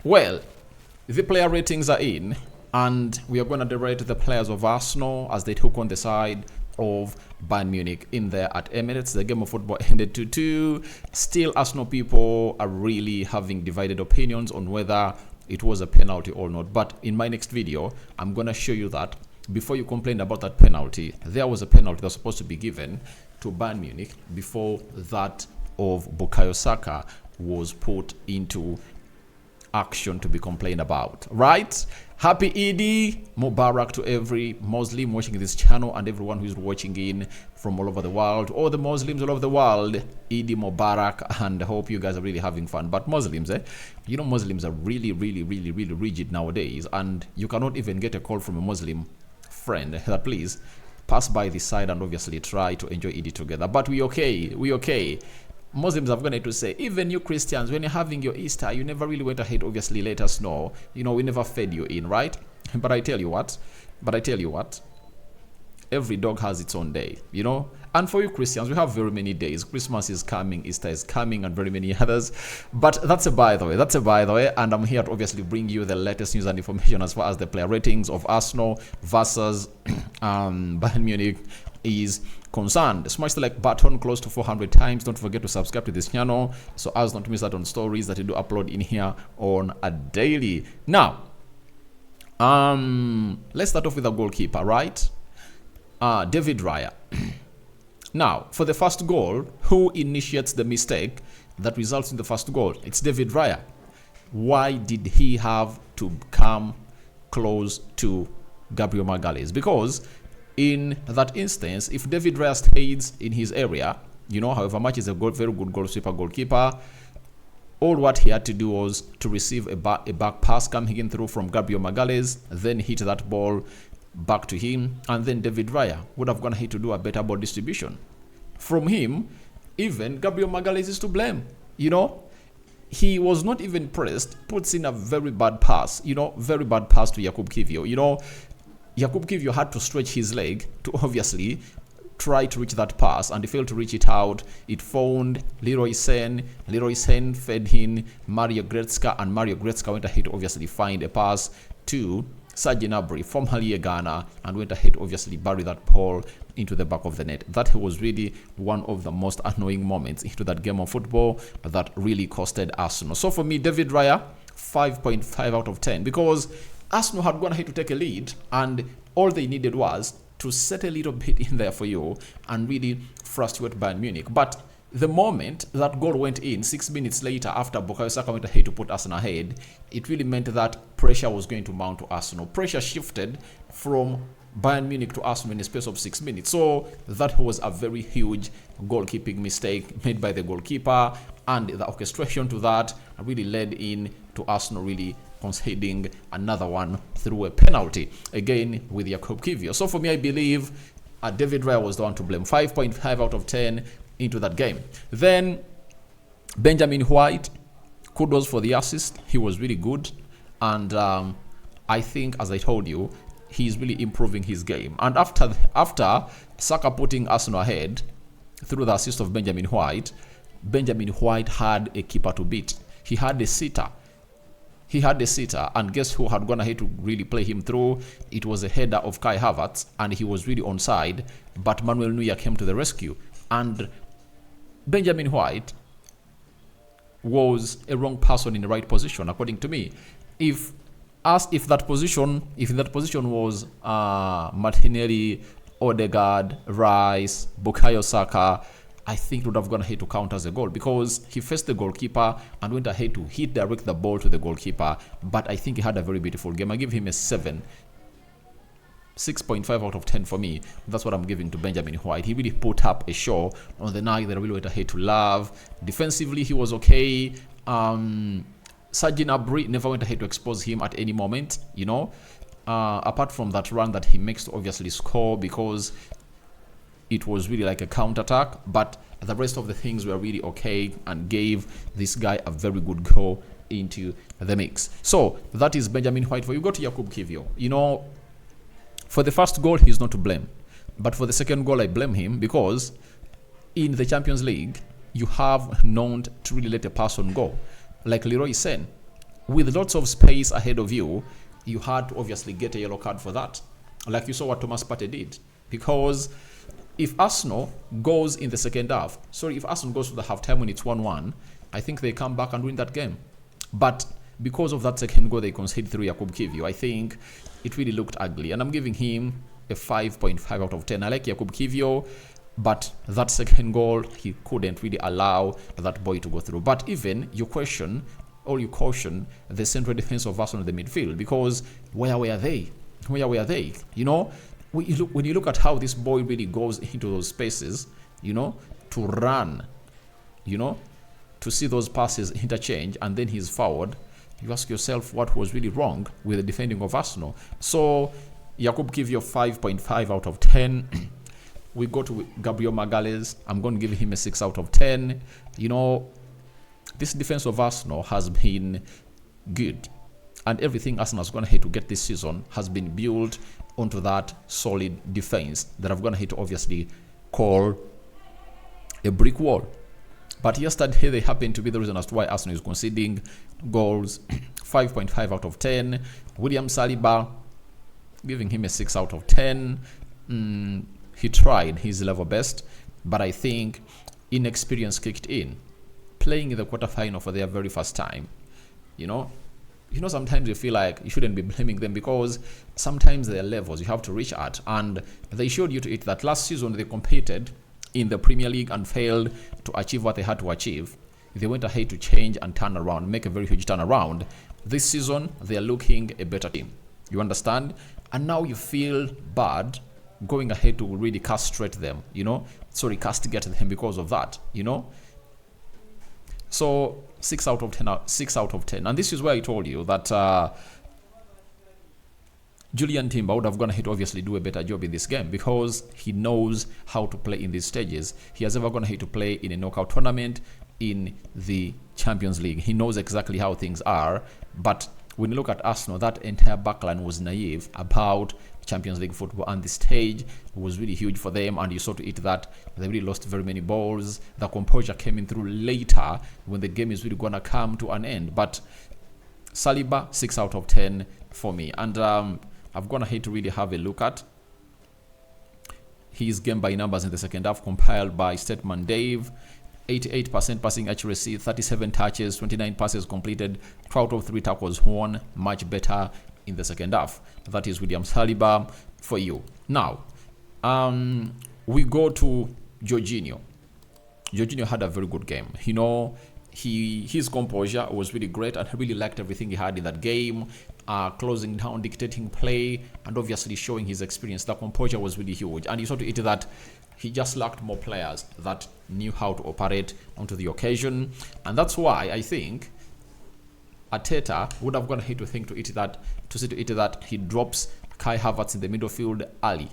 Well, the player ratings are in, and we are going to rate the players of Arsenal as they took on the side of Bayern Munich in there at Emirates. The game of football ended 2-2. Still, Arsenal people are really having divided opinions on whether it was a penalty or not. But in my next video, I'm going to show you that before you complain about that penalty, there was a penalty that was supposed to be given to Bayern Munich before that of Bukayo Saka was put into action to be complained about, right? Happy Eid Mubarak to every Muslim watching this channel and everyone who's watching in from all over the world, or the Muslims all over the world. Eid Mubarak, and I hope you guys are really having fun. But Muslims, you know, Muslims are really rigid nowadays, and you cannot even get a call from a Muslim friend that please pass by this side and obviously try to enjoy Eid together. But we okay. Muslims have gone to say, even you Christians, when you're having your Easter, you never really went ahead, obviously let us know. You know, we never fed you in, right? But I tell you what, every dog has its own day, you know? And for you Christians, we have very many days. Christmas is coming, Easter is coming, and very many others. But that's a by the way, and I'm here to obviously bring you the latest news and information as far as the player ratings of Arsenal versus Bayern Munich is concerned. Smash the like button close to 400 times. Don't forget to subscribe to this channel so as not to miss out on stories that we do upload in here on a daily. Now, let's start off with the goalkeeper, right? David Raya. Now, for the first goal, who initiates the mistake that results in the first goal? It's David Raya. Why did he have to come close to Gabriel Magalhaes? Because in that instance, if David Raya stays in his area, you know, however much is a very good goalkeeper, all what he had to do was to receive a back pass coming in through from Gabriel Magalhaes, then hit that ball back to him, and then David Raya would have gone ahead to do a better ball distribution. From him, even Gabriel Magalhaes is to blame. You know, he was not even pressed, puts in a very bad pass, to Jakub Kiwior. You know, Jakub Kiwior had to stretch his leg to obviously try to reach that pass, and he failed to reach it out. It found Leroy Sen. Leroy Sen fed in Mario Goretzka, and Mario Goretzka went ahead to obviously find a pass to Serge Gnabry from formerly Ghana, and went ahead to obviously bury that ball into the back of the net. That was really one of the most annoying moments into that game of football that really costed Arsenal. So for me, David Raya, 5.5 out of 10, because Arsenal had gone ahead to take a lead, and all they needed was to set a little bit in there for you and really frustrate Bayern Munich. But the moment that goal went in, 6 minutes later, after Bukayo Saka went ahead to put Arsenal ahead, it really meant that pressure was going to mount to Arsenal. Pressure shifted from Bayern Munich to Arsenal in a space of 6 minutes. So that was a very huge goalkeeping mistake made by the goalkeeper, and the orchestration to that really led in to Arsenal really conceding another one through a penalty, again with Jakub Kiwior. So for me, I believe David Raya was the one to blame. 5.5 out of 10 into that game. Then Benjamin White, kudos for the assist. He was really good, and I think, as I told you, he's really improving his game. And after Saka putting Arsenal ahead through the assist of Benjamin White had a keeper to beat. He had a sitter, and guess who had gone ahead to really play him through? It was a header of Kai Havertz, and he was really onside, but Manuel Neuer came to the rescue, and Benjamin White was a wrong person in the right position, according to me. If that position was Martinelli, Odegaard, Rice, Bukayo Saka, I think it would have gone ahead to count as a goal, because he faced the goalkeeper and went ahead to direct the ball to the goalkeeper. But I think he had a very beautiful game. I give him a 6.5 out of 10 for me. That's what I'm giving to Benjamin White. He really put up a show on the night that I really went ahead to love. Defensively, he was okay. Serge Gnabry never went ahead to expose him at any moment, you know. Apart from that run that he makes to obviously score, because it was really like a counter-attack, but the rest of the things were really okay and gave this guy a very good goal into the mix. So that is Benjamin White. For you, go to Jakub Kiwior. You know, for the first goal, he's not to blame, but for the second goal, I blame him, because in the Champions League, you have known to really let a person go, like Leroy Sen. with lots of space ahead of you, you had to obviously get a yellow card for that. Like you saw what Thomas Partey did. Because if Arsenal goes in the second half, if Arsenal goes to the halftime when it's 1-1, I think they come back and win that game. But because of that second goal they conceded through Jakub Kiwior, I think it really looked ugly. And I'm giving him a 5.5 out of 10. I like Jakub Kiwior, but that second goal, he couldn't really allow that boy to go through. But even you caution the central defense of Arsenal in the midfield, because where were they? You know, when you look at how this boy really goes into those spaces, you know, to run, you know, to see those passes interchange, and then he's fouled, you ask yourself what was really wrong with the defending of Arsenal. So Jakub Kiwior 5.5 out of 10. We go to Gabriel Magalhaes. I'm going to give him a 6 out of 10. You know, this defense of Arsenal has been good, and everything Arsenal's going to hit to get this season has been built onto that solid defense that I've going to hit to obviously call a brick wall. But yesterday they happened to be the reason as to why Arsenal is conceding goals. 5.5 out of 10. William Saliba, giving him a 6 out of 10. He tried his level best, but I think inexperience kicked in. Playing in the quarterfinal for their very first time, you know, sometimes you feel like you shouldn't be blaming them, because sometimes there are levels you have to reach at, and they showed you to it that last season they competed in the Premier League and failed to achieve what they had to achieve. They went ahead to change and turn around, make a very huge turnaround. This season they are looking a better team. You understand? And now you feel bad going ahead to really castigate them, castigate them because of that, So 6 out of 10, 6 out of 10. And this is where I told you that Julian Timber would have gone ahead to obviously do a better job in this game, because he knows how to play in these stages. He has ever gone ahead to play in a knockout tournament, in the Champions League. He knows exactly how things are. But when you look at Arsenal, that entire backline was naive about Champions League football, and the stage was really huge for them, and you saw to it that they really lost very many balls. The composure came in through later when the game is really going to come to an end. But Saliba, 6 out of 10 for me. And I've gone ahead to really have a look at his game by numbers in the second half, compiled by Statman Dave. 88% passing accuracy, 37 touches, 29 passes completed, 2 out of 3 tackles won. Much better in the second half. That is William Saliba for you. Now, we go to Jorginho. Jorginho had a very good game. His composure was really great, and I really liked everything he had in that game. Closing down, dictating play, and obviously showing his experience. The composure was really huge, and you saw to it that he just lacked more players that knew how to operate onto the occasion. And that's why I think Arteta would have gone ahead to see to it that he drops Kai Havertz in the midfield early.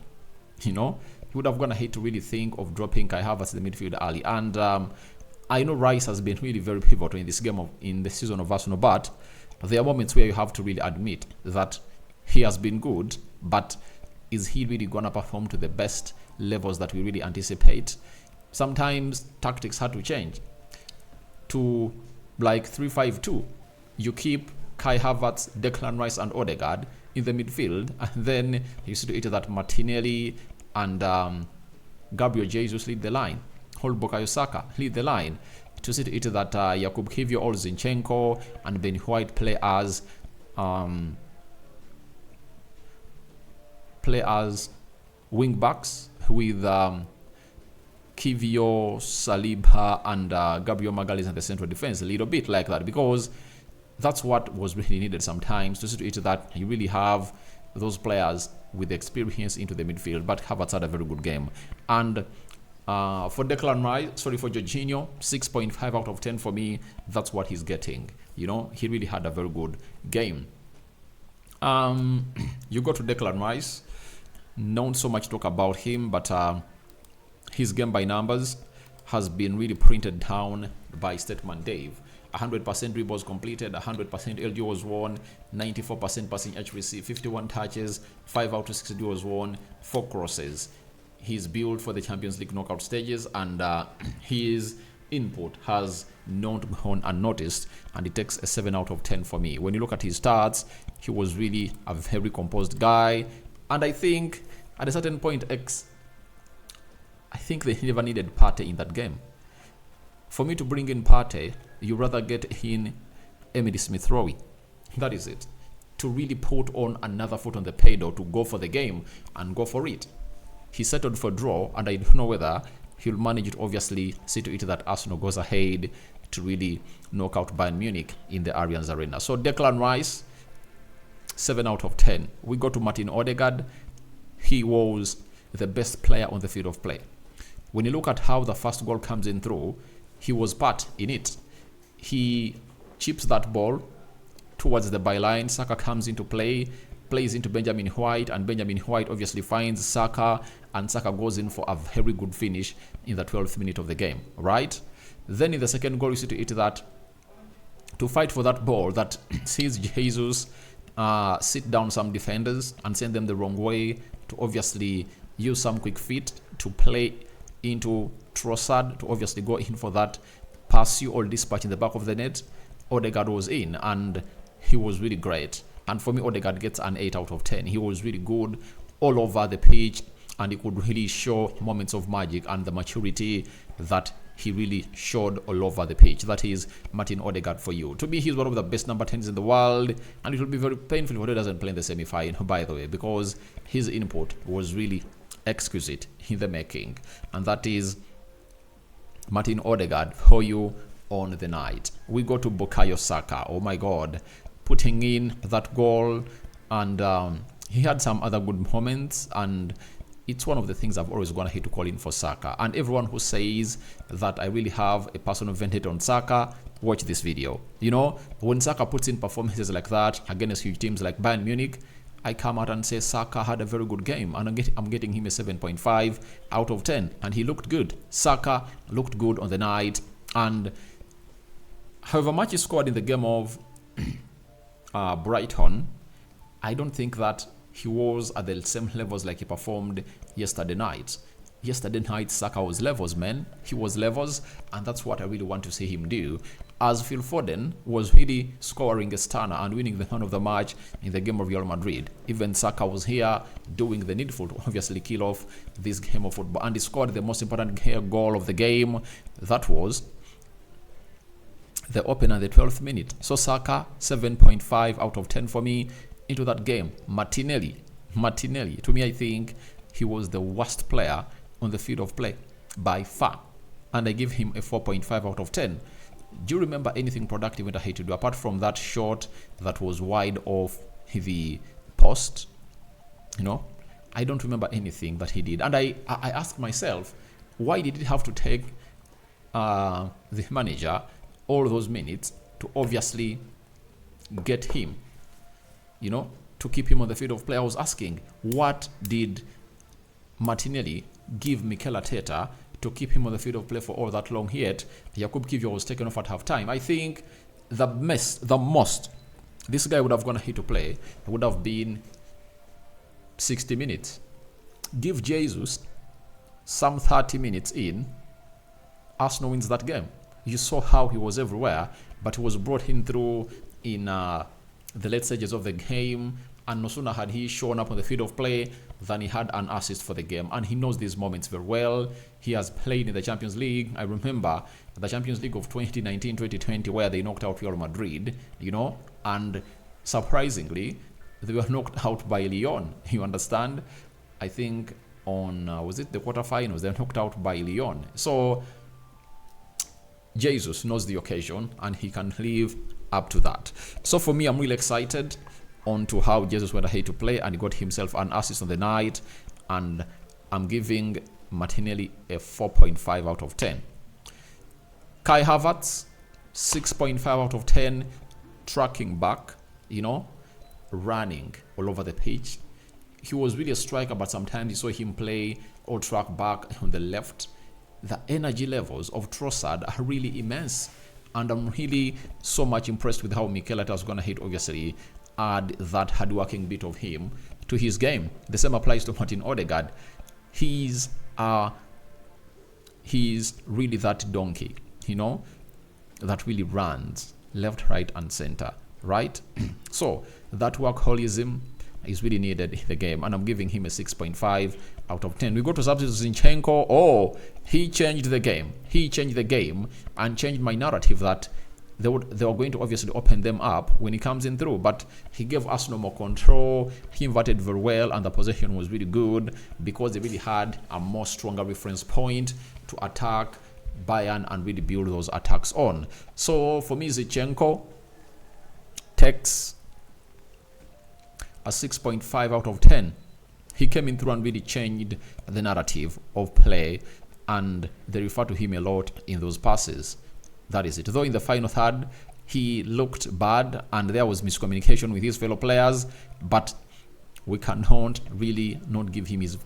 He would have gone ahead to really think of dropping Kai Havertz in the midfield early. And I know Rice has been really very pivotal in this game in the season of Arsenal, but there are moments where you have to really admit that he has been good, but is he really going to perform to the best levels that we really anticipate? Sometimes tactics had to change to like 3-5-2. You keep Kai Havertz, Declan Rice, and Odegaard in the midfield, and then you see to it that Martinelli and Gabriel Jesus lead the line. Bukayo Saka lead the line. To see to it that Jakub Kiwior, Zinchenko, and Ben White play as wing backs, with Kiwior, Saliba, and Gabriel Magalhaes in the central defense, a little bit like that, because that's what was really needed sometimes, to see to it that you really have those players with experience into the midfield. But Havertz had a very good game. And for Jorginho, 6.5 out of 10 for me. That's what he's getting. He really had a very good game. You go to Declan Rice. Not so much talk about him, but his game by numbers has been really printed down by Statman Dave. 100% dribbles completed, 100% LDOs won, 94% passing accuracy, 51 touches, 5 out of 6 duels won, 4 crosses. He's built for the Champions League knockout stages, and he is input has not gone unnoticed, and it takes a 7 out of 10 for me. When you look at his stats, he was really a very composed guy, and I think at a certain point, I think they never needed Partey in that game. For me to bring in Partey, you rather get in Emily Smith-Rowe. That is it. To really put on another foot on the pedal, to go for the game and go for it. He settled for draw, and I don't know whether he'll manage to obviously see to it that Arsenal goes ahead to really knock out Bayern Munich in the Allianz Arena. So Declan Rice, 7 out of 10. We go to Martin Odegaard. He was the best player on the field of play. When you look at how the first goal comes in through, he was part in it. He chips that ball towards the byline. Saka comes into play, plays into Benjamin White, and Benjamin White obviously finds Saka, and Saka goes in for a very good finish in the 12th minute of the game, right? Then in the second goal, you see to it that to fight for that ball that sees Jesus sit down some defenders and send them the wrong way, to obviously use some quick feet to play into Trossard, to obviously go in for that pursue or dispatch in the back of the net. Odegaard was in, and he was really great. And for me, Odegaard gets an 8 out of 10. He was really good all over the pitch, and he could really show moments of magic and the maturity that he really showed all over the pitch. That is Martin Odegaard for you. To me, he's one of the best number 10s in the world, and it will be very painful if he doesn't play in the semi-final, by the way, because his input was really exquisite in the making. And that is Martin Odegaard for you on the night. We go to Bukayo Saka. Oh my God, putting in that goal, and he had some other good moments, and it's one of the things I've always gone ahead to call in for Saka. And everyone who says that I really have a personal vendetta on Saka, watch this video. You know, when Saka puts in performances like that against huge teams like Bayern Munich, I come out and say Saka had a very good game, and I'm getting him a 7.5 out of 10, and he looked good. Saka looked good on the night, and however much he scored in the game of Brighton, I don't think that he was at the same levels like he performed yesterday night. Yesterday night, Saka was levels, man. He was levels, and that's what I really want to see him do. As Phil Foden was really scoring a stunner and winning the man of the match in the game of Real Madrid. Even Saka was here doing the needful to obviously kill off this game of football. And he scored the most important goal of the game. That was the opener, the 12th minute. So Saka, 7.5 out of 10 for me into that game. Martinelli, to me, I think he was the worst player on the field of play by far, and I give him a 4.5 out of 10. Do you remember anything productive that he to do apart from that shot that was wide off the post? You know, I don't remember anything that he did, and I asked myself, why did he have to take the manager all those minutes to obviously get him, you know, to keep him on the field of play? I was asking, what did Martinelli give Mikel Arteta to keep him on the field of play for all that long? Yet Jakub Kiwior was taken off at half time. I think the most this guy would have gone ahead to play would have been 60 minutes. Give Jesus some 30 minutes in, Arsenal wins that game. You saw how he was everywhere, but he was brought in through in the late stages of the game, and no sooner had he shown up on the field of play than he had an assist for the game. And he knows these moments very well. He has played in the Champions League. I remember the Champions League of 2019-2020 where they knocked out Real Madrid, you know, and surprisingly, they were knocked out by Lyon. You understand? I think on, was it the quarterfinals? They were knocked out by Lyon. So Jesus knows the occasion, and he can live up to that. So for me, I'm really excited on to how Jesus went ahead to play, and he got himself an assist on the night, and I'm giving Martinelli a 4.5 out of 10. Kai Havertz, 6.5 out of 10, tracking back, you know, running all over the pitch. He was really a striker, but sometimes you saw him play or track back on the left. The energy levels of Trossard are really immense, and I'm really so much impressed with how Mikel Arteta has gone ahead, obviously, add that hard-working bit of him to his game. The same applies to Martin Odegaard. He's really that donkey. that really runs left, right, and center, right? So that workaholism is really needed in the game, and I'm giving him a 6.5 out of 10. We go to substitute Zinchenko. Oh, he changed the game. He changed the game and changed my narrative that they were going to obviously open them up when he comes in through, but he gave Arsenal more control. He inverted very well, and the possession was really good because they really had a more stronger reference point to attack Bayern and really build those attacks on. So for me, Zinchenko takes a 6.5 out of 10. He came in through and really changed the narrative of play, and they refer to him a lot in those passes. That is it. Though in the final third, he looked bad and there was miscommunication with his fellow players, but we cannot really not give him his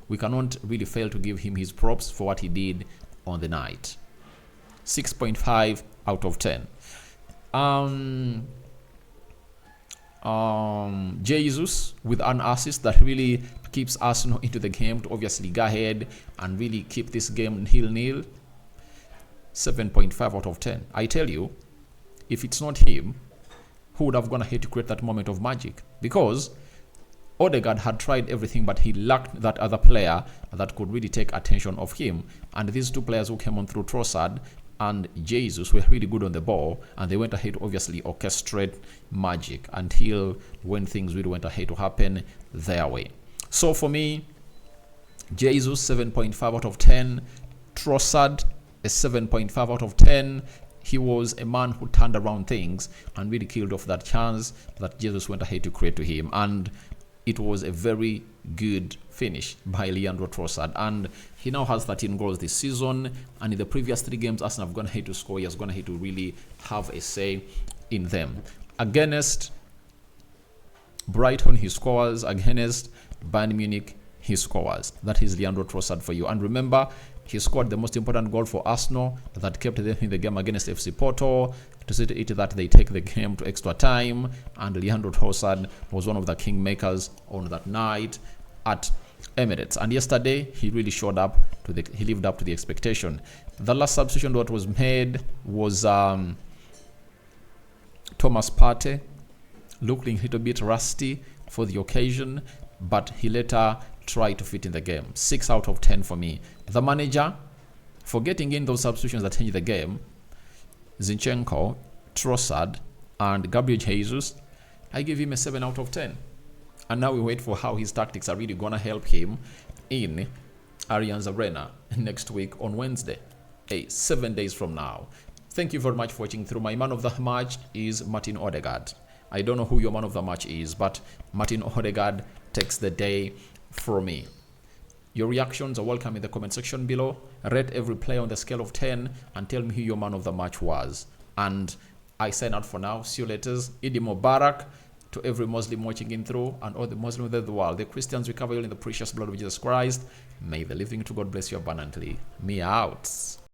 we cannot really fail to give him his props for what he did on the night. 6.5 out of 10. Jesus with an assist that really keeps Arsenal into the game to obviously go ahead and really keep this game 0-0. 7.5 out of 10. I tell you, if it's not him, who would have gone ahead to create that moment of magic? Because Odegaard had tried everything, but he lacked that other player that could really take attention of him. And these two players who came on through Trossard and Jesus were really good on the ball, and they went ahead to obviously orchestrate magic until when things really went ahead to happen their way. So for me, Jesus 7.5 out of 10, Trossard a 7.5 out of 10. He was a man who turned around things and really killed off that chance that Jesus went ahead to create to him, and it was a very good finish by Leandro Trossard, and he now has 13 goals this season, and in the previous 3 games Arsenal have gone ahead to score. He has gone ahead to really have a say in them. Against Brighton he scores, against Bayern Munich he scores. That is Leandro Trossard for you. And remember, he scored the most important goal for Arsenal that kept them in the game against FC Porto, to see to it that they take the game to extra time, and Leandro Trossard was one of the kingmakers on that night at Emirates. And yesterday he really showed up he lived up to the expectation. The last substitution that was made was Thomas Partey, looking a little bit rusty for the occasion, but he later tried to fit in the game. 6 out of 10 for me. The manager, for getting in those substitutions that changed the game, Zinchenko, Trossard, and Gabriel Jesus, I give him a 7 out of 10. And now we wait for how his tactics are really going to help him in Allianz Arena next week on Wednesday, 7 days from now. Thank you very much for watching through. My man of the match is Martin Odegaard. I don't know who your man of the match is, but Martin Odegaard takes the day for me. Your reactions are welcome in the comment section below. Rate every player on the scale of 10 and tell me who your man of the match was. And I sign out for now. See you later. Eid Mubarak to every Muslim watching in through, and all the Muslims of the world. The Christians recover you in the precious blood of Jesus Christ. May the living to God bless you abundantly. Me out.